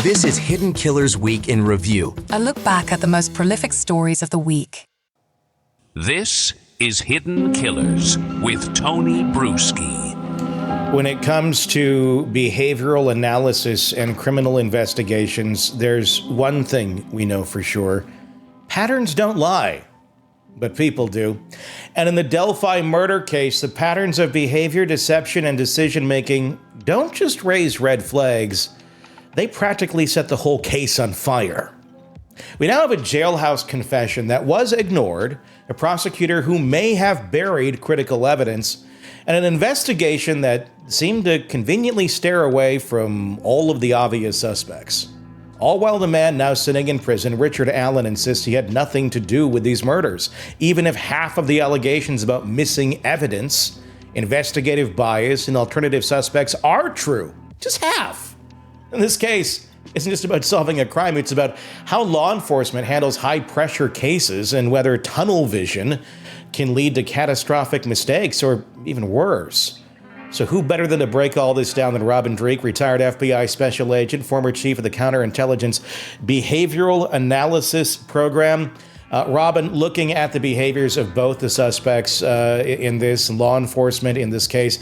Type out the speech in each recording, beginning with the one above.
This is Hidden Killers Week in Review. A look back at the most prolific stories of the week. This is Hidden Killers with Tony Brueski. When it comes to behavioral analysis and criminal investigations, there's one thing we know for sure. Patterns don't lie, but people do. And in the Delphi murder case, the patterns of behavior, deception, and decision-making don't just raise red flags, they practically set the whole case on fire. We now have a jailhouse confession that was ignored, a prosecutor who may have buried critical evidence, and an investigation that seemed to conveniently stare away from all of the obvious suspects. All while the man now sitting in prison, Richard Allen, insists he had nothing to do with these murders, even if half of the allegations about missing evidence, investigative bias, and alternative suspects are true. Just half. In this case, isn't just about solving a crime, it's about how law enforcement handles high-pressure cases and whether tunnel vision can lead to catastrophic mistakes or even worse. So who better than to break all this down than Robin Dreeke, retired FBI special agent, former chief of the Counterintelligence Behavioral Analysis Program. Robin, looking at the behaviors of both the suspects in this, law enforcement in this case,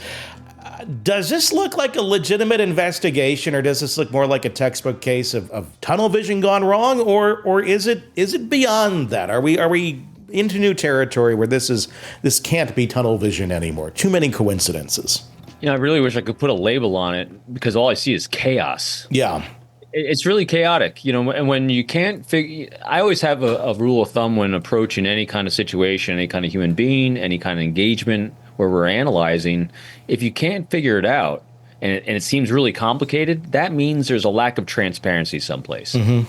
does this look like a legitimate investigation, or does this look more like a textbook case of tunnel vision gone wrong, or is it beyond that? Are we into new territory where this can't be tunnel vision anymore? Too many coincidences. I really wish I could put a label on it, because all I see is chaos. Yeah. It's really chaotic, and when you can't figure, I always have a rule of thumb when approaching any kind of situation, any kind of human being, any kind of engagement where we're analyzing. If you can't figure it out and it seems really complicated, that means there's a lack of transparency someplace. Mm-hmm.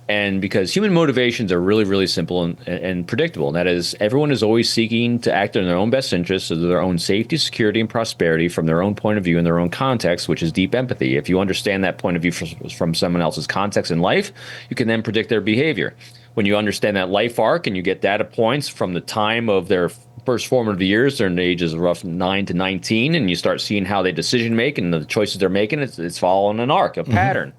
And because human motivations are really, really simple and predictable, and that is, everyone is always seeking to act in their own best interests, of their own safety, security, and prosperity from their own point of view and their own context, which is deep empathy. If you understand that point of view from someone else's context in life, you can then predict their behavior. When you understand that life arc and you get data points from the time of their first formative years, they're in the ages of roughly 9 to 19, and you start seeing how they decision make and the choices they're making, it's following an arc, a pattern.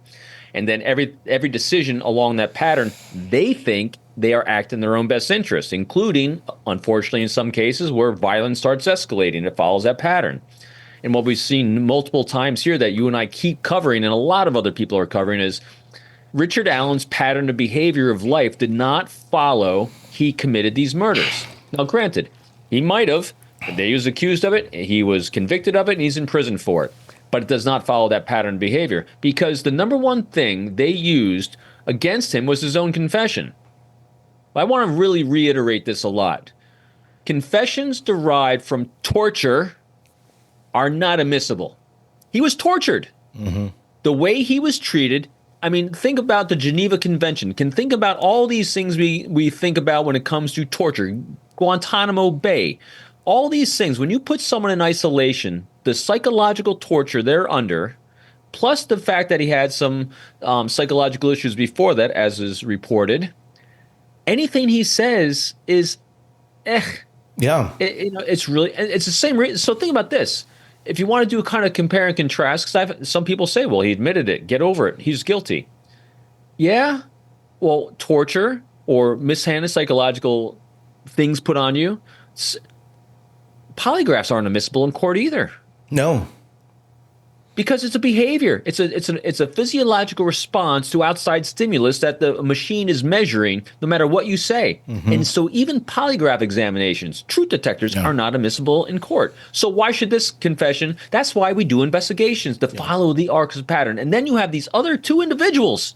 And then every decision along that pattern, they think they are acting in their own best interest, including, unfortunately, in some cases where violence starts escalating. It follows that pattern. And what we've seen multiple times here that you and I keep covering, and a lot of other people are covering, is Richard Allen's pattern of behavior of life did not follow he committed these murders. Now, granted, he might have. He was accused of it. He was convicted of it, and he's in prison for it. But it does not follow that pattern of behavior, because the number one thing they used against him was his own confession. I want to really reiterate this a lot. Confessions derived from torture are not admissible. He was tortured. Mm-hmm. The way he was treated, I mean, think about the Geneva Convention. Think about all these things we think about when it comes to torture. Guantanamo Bay. All these things, when you put someone in isolation, the psychological torture they're under, plus the fact that he had some psychological issues before that, as is reported, anything he says is, Yeah. It's the same reason. So think about this. If you want to do a kind of compare and contrast, because some people say, well, he admitted it, get over it, he's guilty. Yeah, well, torture or mishandled psychological things put on you, polygraphs aren't admissible in court either. No. Because it's a behavior. It's a physiological response to outside stimulus that the machine is measuring no matter what you say. Mm-hmm. And so even polygraph examinations, truth detectors are not admissible in court. So why should this confession? That's why we do investigations, to follow the arcs of pattern. And then you have these other two individuals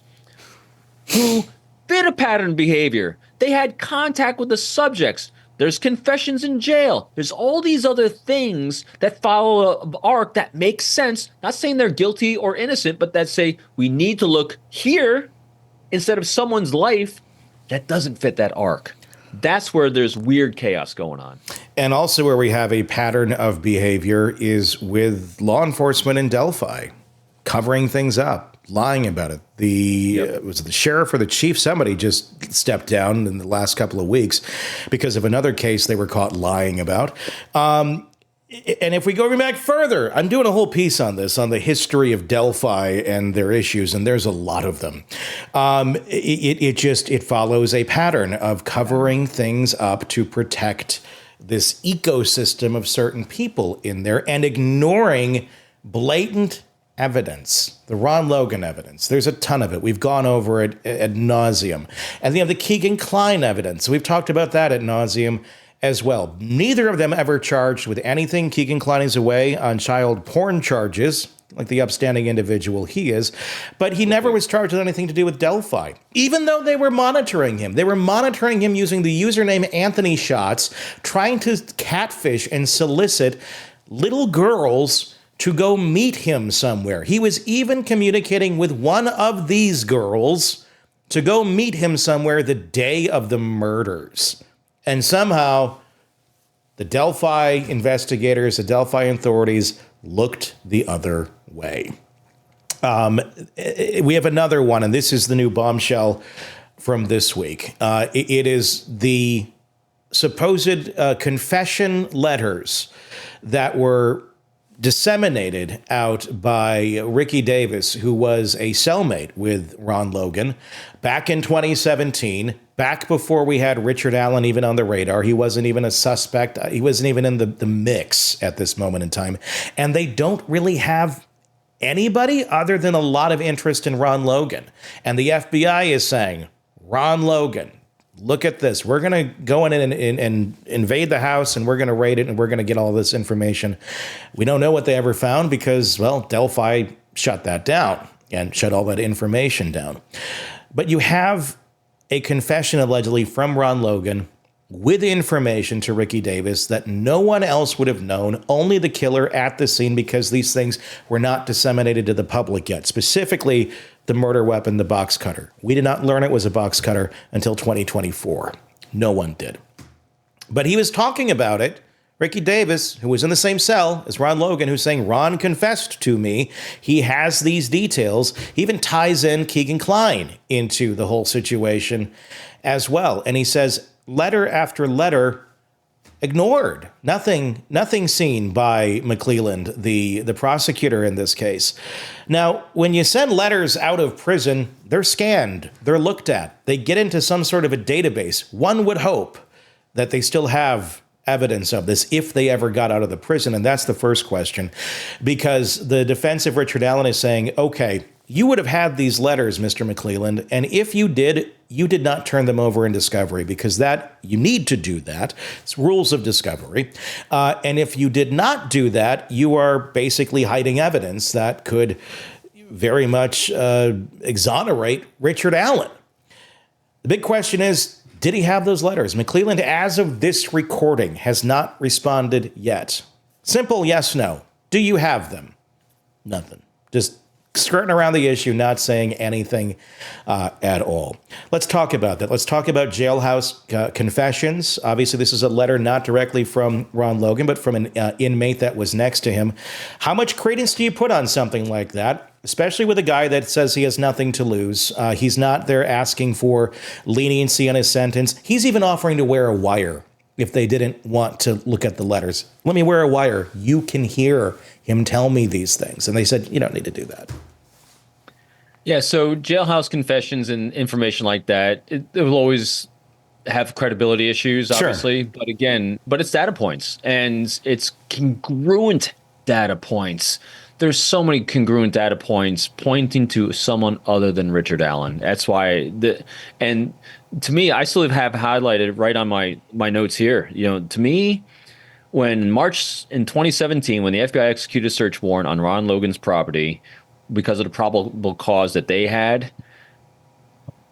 who fit a pattern behavior. They had contact with the subjects. There's confessions in jail. There's all these other things that follow an arc that makes sense. Not saying they're guilty or innocent, but that say we need to look here instead of someone's life that doesn't fit that arc. That's where there's weird chaos going on. And also where we have a pattern of behavior is with law enforcement in Delphi, covering things up, lying about it. Was it the sheriff or the chief? Somebody just stepped down in the last couple of weeks because of another case they were caught lying about. And if we go even back further, I'm doing a whole piece on this, on the history of Delphi and their issues, and there's a lot of them. It follows a pattern of covering things up to protect this ecosystem of certain people in there and ignoring blatant evidence, the Ron Logan evidence. There's a ton of it. We've gone over it ad nauseum. And the Keegan-Kline evidence. We've talked about that ad nauseum as well. Neither of them ever charged with anything. Keegan-Kline is away on child porn charges, like the upstanding individual he is, but he never was charged with anything to do with Delphi, even though they were monitoring him. They were monitoring him using the username Anthony Shots, trying to catfish and solicit little girls to go meet him somewhere. He was even communicating with one of these girls to go meet him somewhere the day of the murders. And somehow the Delphi investigators, the Delphi authorities looked the other way. We have another one, and this is the new bombshell from this week. It is the supposed confession letters that were disseminated out by Ricky Davis, who was a cellmate with Ron Logan back in 2017, back before we had Richard Allen even on the radar. He wasn't even a suspect. He wasn't even in the mix at this moment in time. And they don't really have anybody other than a lot of interest in Ron Logan. And the FBI is saying, Ron Logan, look at this. We're going to go in and invade the house, and we're going to raid it, and we're going to get all this information. We don't know what they ever found because, well, Delphi shut that down and shut all that information down. But you have a confession allegedly from Ron Logan with information to Ricky Davis that no one else would have known, only the killer at the scene, because these things were not disseminated to the public yet, specifically the murder weapon, the box cutter. We did not learn it was a box cutter until 2024. No one did. But he was talking about it. Ricky Davis, who was in the same cell as Ron Logan, who's saying, Ron confessed to me. He has these details. He even ties in Keegan-Kline into the whole situation as well. And he says, letter after letter ignored. Nothing seen by McClelland, the prosecutor in this case. Now, when you send letters out of prison, they're scanned, they're looked at, they get into some sort of a database. One would hope that they still have evidence of this if they ever got out of the prison. And that's the first question, because the defense of Richard Allen is saying, okay, you would have had these letters, Mr. McClelland, and if you did not turn them over in discovery, because that you need to do that. It's rules of discovery. And if you did not do that, you are basically hiding evidence that could very much exonerate Richard Allen. The big question is, did he have those letters? McClelland, as of this recording, has not responded yet. Simple yes, no. Do you have them? Nothing. Just skirting around the issue, not saying anything at all. Let's talk about that. Let's talk about jailhouse confessions. Obviously, this is a letter not directly from Ron Logan, but from an inmate that was next to him. How much credence do you put on something like that, especially with a guy that says he has nothing to lose? He's not there asking for leniency on his sentence. He's even offering to wear a wire if they didn't want to look at the letters. Let me wear a wire. You can hear him tell me these things. And they said, you don't need to do that. Yeah, so jailhouse confessions and information like that, it will always have credibility issues, obviously. Sure. But again, it's data points, and it's congruent data points. There's so many congruent data points pointing to someone other than Richard Allen. That's why and to me, I still have highlighted right on my notes here. You know, to me, when March in 2017, when the FBI executed a search warrant on Ron Logan's property because of the probable cause that they had,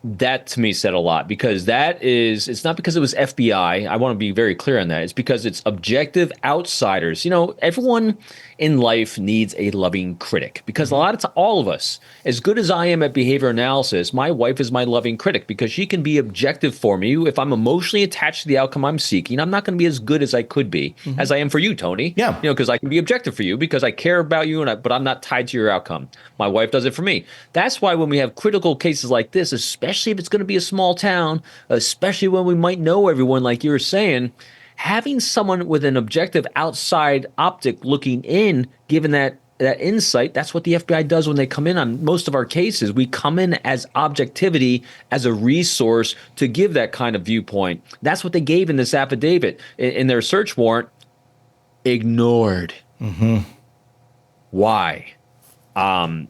that to me said a lot, because it's not because it was FBI. I want to be very clear on that. It's because it's objective outsiders. You know, everyone in life needs a loving critic, because a lot of all of us, as good as I am at behavior analysis, my wife is my loving critic, because she can be objective for me. If I'm emotionally attached to the outcome I'm seeking, I'm not going to be as good as I could be, as I am for you, Tony. Yeah. You know, because I can be objective for you because I care about you, but I'm not tied to your outcome. My wife does it for me. That's why when we have critical cases like this, especially if it's going to be a small town, especially when we might know everyone, like you were saying, having someone with an objective outside optic looking in, given that insight, that's what the FBI does when they come in on most of our cases. We come in as objectivity, as a resource to give that kind of viewpoint. That's what they gave in this affidavit. In their search warrant, ignored. Why? I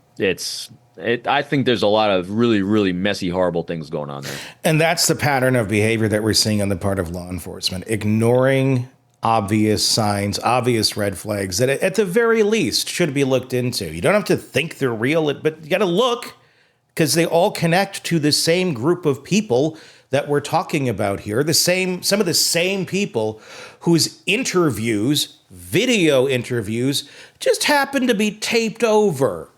think there's a lot of really, really messy, horrible things going on there. And that's the pattern of behavior that we're seeing on the part of law enforcement, ignoring obvious signs, obvious red flags that at the very least should be looked into. You don't have to think they're real, but you got to look, because they all connect to the same group of people that we're talking about here. Some of the same people whose interviews, video interviews, just happen to be taped over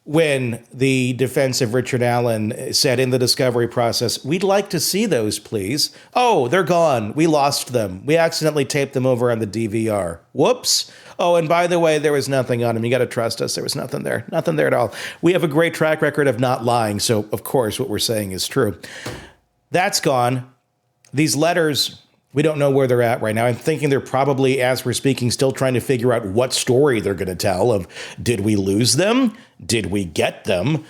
when the defense of Richard Allen said in the discovery process, "We'd like to see those, please." "Oh, they're gone. We lost them. We accidentally taped them over on the DVR. Whoops. Oh, and by the way, there was nothing on them. You got to trust us. There was nothing there. Nothing there at all. We have a great track record of not lying. So, of course, what we're saying is true." That's gone. These letters, we don't know where they're at right now. I'm thinking they're probably, as we're speaking, still trying to figure out what story they're going to tell of, did we lose them? Did we get them?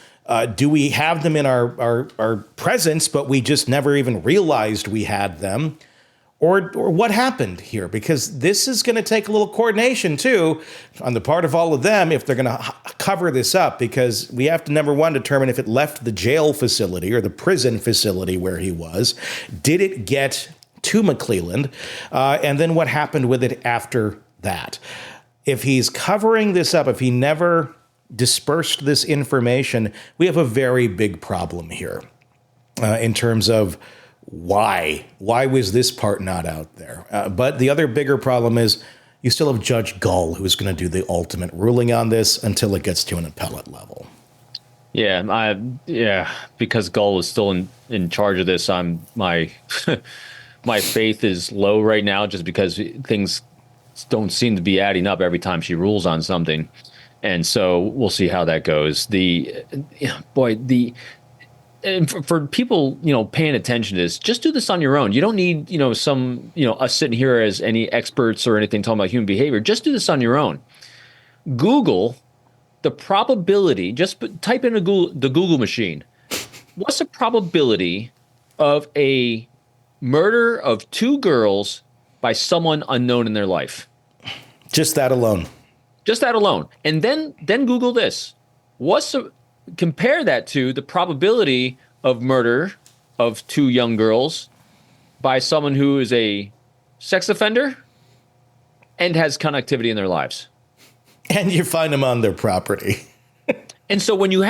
Do we have them in our presence, but we just never even realized we had them? Or what happened here? Because this is going to take a little coordination, too, on the part of all of them if they're going to cover this up, because we have to, number one, determine if it left the jail facility or the prison facility where he was. Did it get to McClelland? And then what happened with it after that? If he's covering this up, if he never dispersed this information, we have a very big problem here in terms of why was this part not out there? But the other bigger problem is you still have Judge Gull, who's going to do the ultimate ruling on this until it gets to an appellate level. Yeah, because Gull is still in charge of this. My faith is low right now, just because things don't seem to be adding up every time she rules on something, and so we'll see how that goes. And for people, paying attention to this, just do this on your own. You don't need, us sitting here as any experts or anything talking about human behavior. Just do this on your own. Google the probability, just type in the Google machine. What's the probability of a murder of 2 girls by someone unknown in their life? Just that alone. Just that alone. And then Google this. Compare that to the probability of murder of 2 young girls by someone who is a sex offender and has connectivity in their lives. And you find them on their property. And so when you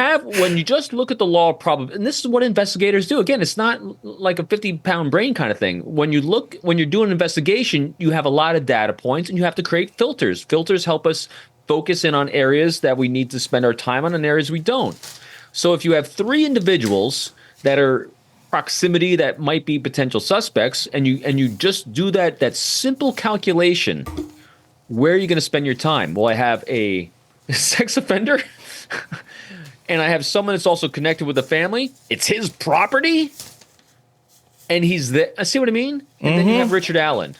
just look at the law of probability, and this is what investigators do. Again, it's not like a 50-pound brain kind of thing. When you're doing an investigation, you have a lot of data points and you have to create filters. Filters help us focus in on areas that we need to spend our time on and areas we don't. So if you have 3 individuals that are proximity that might be potential suspects, and you just do that simple calculation, where are you going to spend your time? Well, I have a sex offender and I have someone that's also connected with the family. It's his property and he's there. See what I mean? And then you have Richard Allen.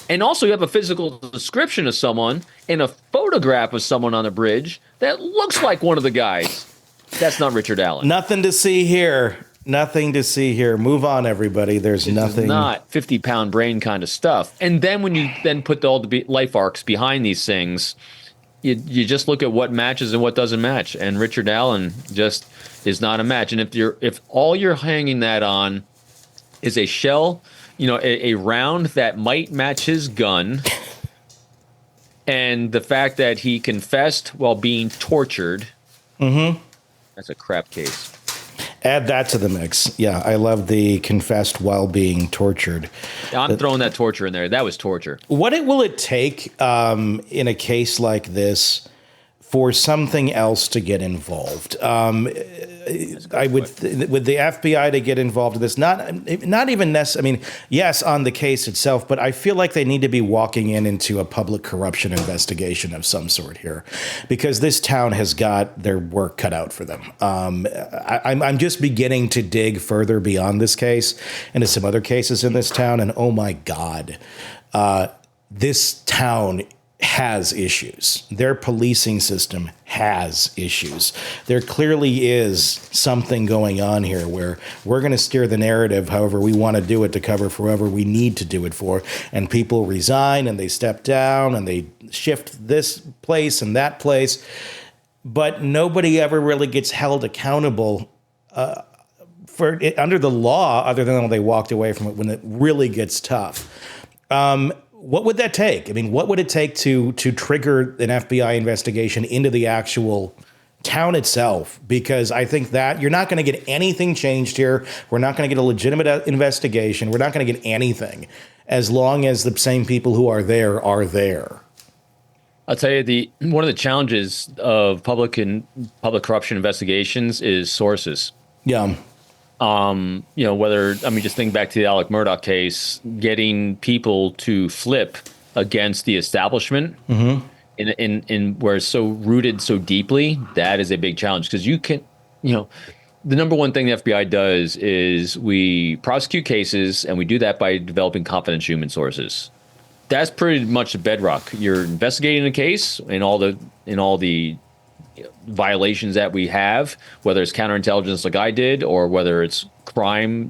And also you have a physical description of someone and a photograph of someone on a bridge that looks like one of the guys. That's not Richard Allen. Nothing to see here. Nothing to see here. Move on, everybody. There's nothing. It's not 50-pound brain kind of stuff. And then when you then put all the life arcs behind these things, you just look at what matches and what doesn't match. And Richard Allen just is not a match. And if all you're hanging that on is a shell, a round that might match his gun, and the fact that he confessed while being tortured, that's a crap case. Add that to the mix. Yeah, I love the confessed while being tortured. I'm throwing that torture in there. That was torture. What will it take in a case like this for something else to get involved. I would, with the FBI to get involved in this, not even necessarily, I mean, yes, on the case itself, but I feel like they need to be walking into a public corruption investigation of some sort here, because this town has got their work cut out for them. I'm just beginning to dig further beyond this case into some other cases in this town, and oh my God, this town has issues. Their policing system has issues. There clearly is something going on here where we're going to steer the narrative however we want to do it to cover for whoever we need to do it for. And people resign and they step down and they shift this place and that place. But nobody ever really gets held accountable for it under the law, other than when they walked away from it when it really gets tough. What would that take? I mean, what would it take to trigger an FBI investigation into the actual town itself? Because I think that you're not going to get anything changed here. We're not going to get a legitimate investigation. We're not going to get anything as long as the same people who are there are there. I'll tell you, one of the challenges of public corruption investigations is sources. Yeah. Just think back to the Alec Murdaugh case, getting people to flip against the establishment in where it's so rooted so deeply, that is a big challenge, because the number one thing the FBI does is we prosecute cases, and we do that by developing confidential human sources. That's pretty much the bedrock. You're investigating a case and all the violations that we have, whether it's counterintelligence like I did, or whether it's crime,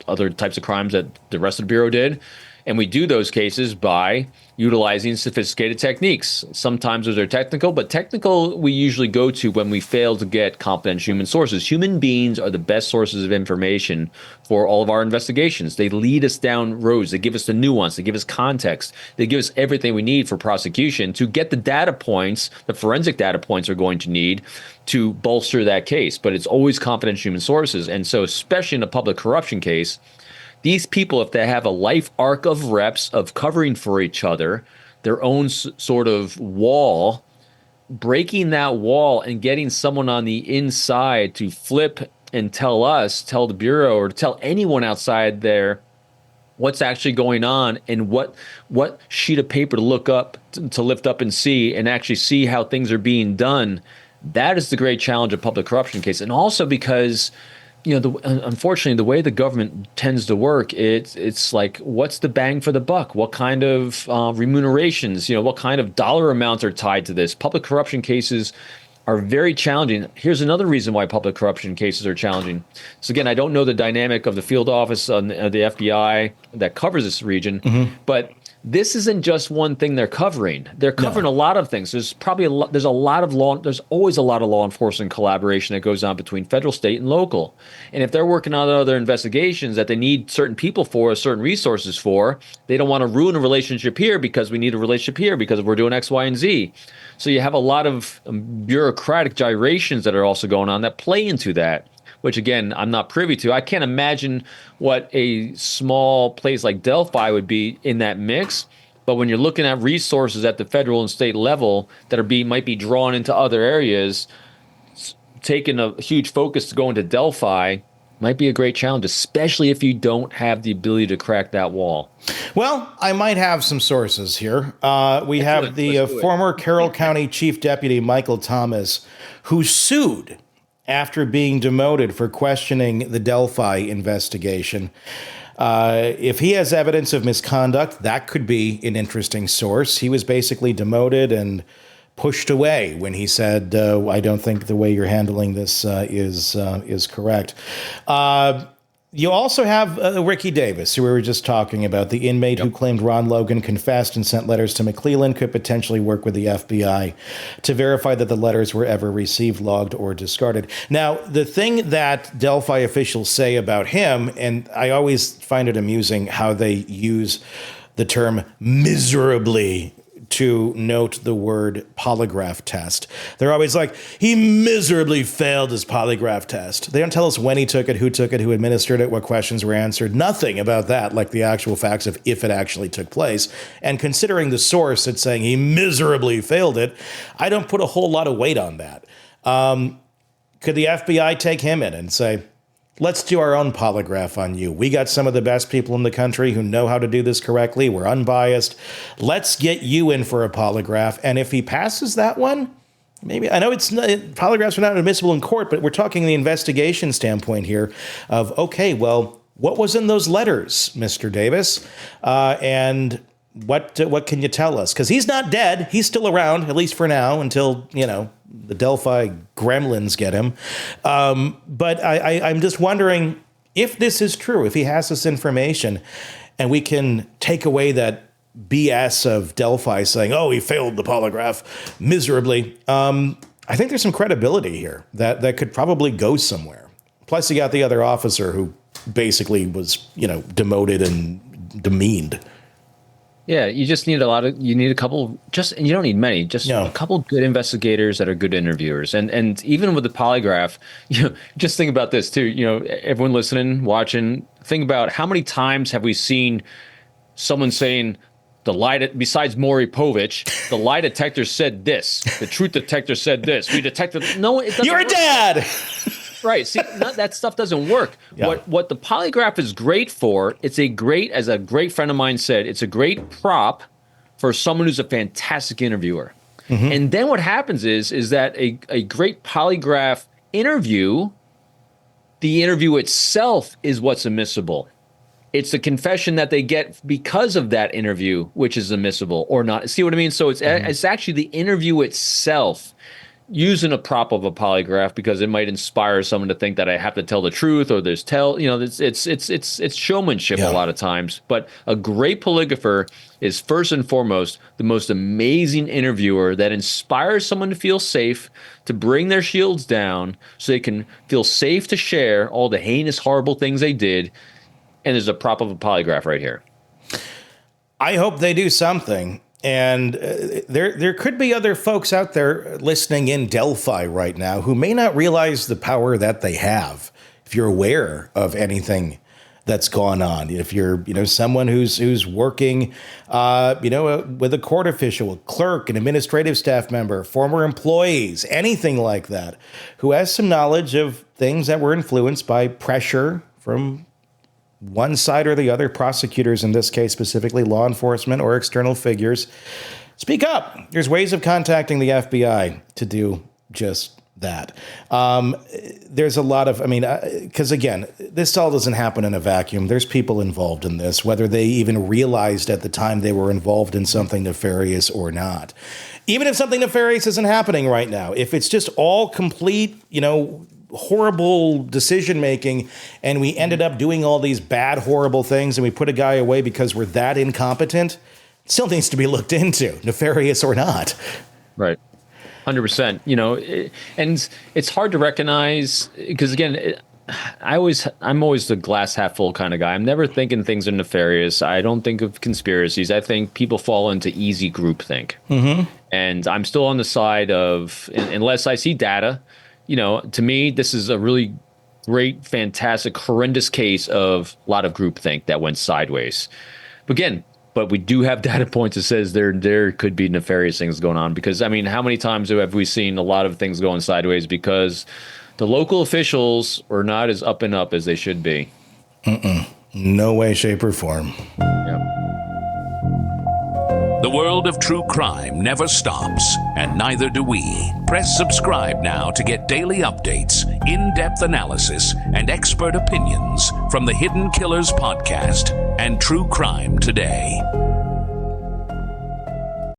other types of crimes that the rest of the Bureau did. And we do those cases by utilizing sophisticated techniques. Sometimes those are technical, but technical we usually go to when we fail to get confidential human sources. Human beings are the best sources of information for all of our investigations. They lead us down roads. They give us the nuance. They give us context. They give us everything we need for prosecution to get the data points, the forensic data points we're going to need to bolster that case. But it's always confidential human sources. And so especially in a public corruption case, these people, if they have a life arc of reps of covering for each other, their own sort of wall, breaking that wall and getting someone on the inside to flip and tell the Bureau, or tell anyone outside there what's actually going on and what sheet of paper to look up, to lift up and see, and actually see how things are being done. That is the great challenge of public corruption case. And also because unfortunately, the way the government tends to work, it's like, what's the bang for the buck? What kind of remunerations, what kind of dollar amounts are tied to this? Public corruption cases are very challenging. Here's another reason why public corruption cases are challenging. So again, I don't know the dynamic of the field office of the FBI that covers this region, but this isn't just one thing they're covering. They're covering a lot of things. There's probably there's always a lot of law enforcement collaboration that goes on between federal, state, and local. And if they're working on other investigations that they need certain people for, certain resources for, they don't want to ruin a relationship here because we need a relationship here because we're doing X, Y, and Z. So you have a lot of bureaucratic gyrations that are also going on that play into that, which, again, I'm not privy to. I can't imagine what a small place like Delphi would be in that mix. But when you're looking at resources at the federal and state level that might be drawn into other areas, taking a huge focus to go into Delphi might be a great challenge, especially if you don't have the ability to crack that wall. Well, I might have some sources here. We have the former Carroll County Chief Deputy Michael Thomas, who sued after being demoted for questioning the Delphi investigation. If he has evidence of misconduct, that could be an interesting source. He was basically demoted and pushed away when he said, I don't think the way you're handling this is correct. You also have Ricky Davis, who we were just talking about, the inmate who claimed Ron Logan confessed and sent letters to McClellan, could potentially work with the FBI to verify that the letters were ever received, logged, or discarded. Now, the thing that Delphi officials say about him, and I always find it amusing how they use the term miserably to note the word polygraph test. They're always like, he miserably failed his polygraph test. They don't tell us when he took it, who administered it, what questions were answered. Nothing about that, like the actual facts of if it actually took place. And considering the source that's saying he miserably failed it, I don't put a whole lot of weight on that. Could the FBI take him in and say, let's do our own polygraph on you. We got some of the best people in the country who know how to do this correctly. We're unbiased. Let's get you in for a polygraph. And if he passes that one, maybe, I know polygraphs are not admissible in court, but we're talking the investigation standpoint here of, okay, well, what was in those letters, Mr. Davis? And what can you tell us? Because he's not dead. He's still around, at least for now, until, the Delphi gremlins get him. But I'm just wondering if this is true, if he has this information, and we can take away that BS of Delphi saying, oh, he failed the polygraph miserably. I think there's some credibility here that could probably go somewhere. Plus, you got the other officer who basically was, demoted and demeaned. Yeah, you just need you need a couple, and you don't need many, just a couple good investigators that are good interviewers. And even with the polygraph, just think about this too, everyone listening, watching, think about how many times have we seen someone saying, besides Maury Povich, the lie detector said this, the truth detector said this, we detected, no, it doesn't You're a dad! Right. See, that stuff doesn't work. Yeah. What the polygraph is great for, as a great friend of mine said, it's a great prop for someone who's a fantastic interviewer. Mm-hmm. And then what happens is that a great polygraph interview, the interview itself is what's admissible. It's the confession that they get because of that interview, which is admissible or not. See what I mean? So it's actually the interview itself, using a prop of a polygraph, because it might inspire someone to think that I have to tell the truth, or it's showmanship a lot of times. But a great polygrapher is first and foremost the most amazing interviewer that inspires someone to feel safe, to bring their shields down so they can feel safe to share all the heinous, horrible things they did. And there's a prop of a polygraph right here. I hope they do something. And there could be other folks out there listening in Delphi right now who may not realize the power that they have. If you're aware of anything that's gone on, if you're someone who's working with a court official, a clerk, an administrative staff member, former employees, anything like that, who has some knowledge of things that were influenced by pressure from one side or the other, prosecutors in this case specifically, law enforcement or external figures, speak up. There's ways of contacting the FBI to do just that. There's a lot of, because again, this all doesn't happen in a vacuum. There's people involved in this, whether they even realized at the time they were involved in something nefarious or not. Even if something nefarious isn't happening right now, if it's just all complete, horrible decision making, and we ended up doing all these bad, horrible things, and we put a guy away because we're that incompetent, it still needs to be looked into, nefarious or not. Right. 100%. And it's hard to recognize, because again, I'm always the glass half full kind of guy. I'm never thinking things are nefarious. I don't think of conspiracies. I think people fall into easy groupthink. Mm-hmm. And I'm still on the side of, unless I see data, to me, this is a really great, fantastic, horrendous case of a lot of groupthink that went sideways. But we do have data points that says there could be nefarious things going on. Because, how many times have we seen a lot of things going sideways because the local officials are not as up and up as they should be? No way, shape, or form. Yep. The world of true crime never stops, and neither do we. Press subscribe now to get daily updates, in-depth analysis, and expert opinions from the Hidden Killers podcast and True Crime Today.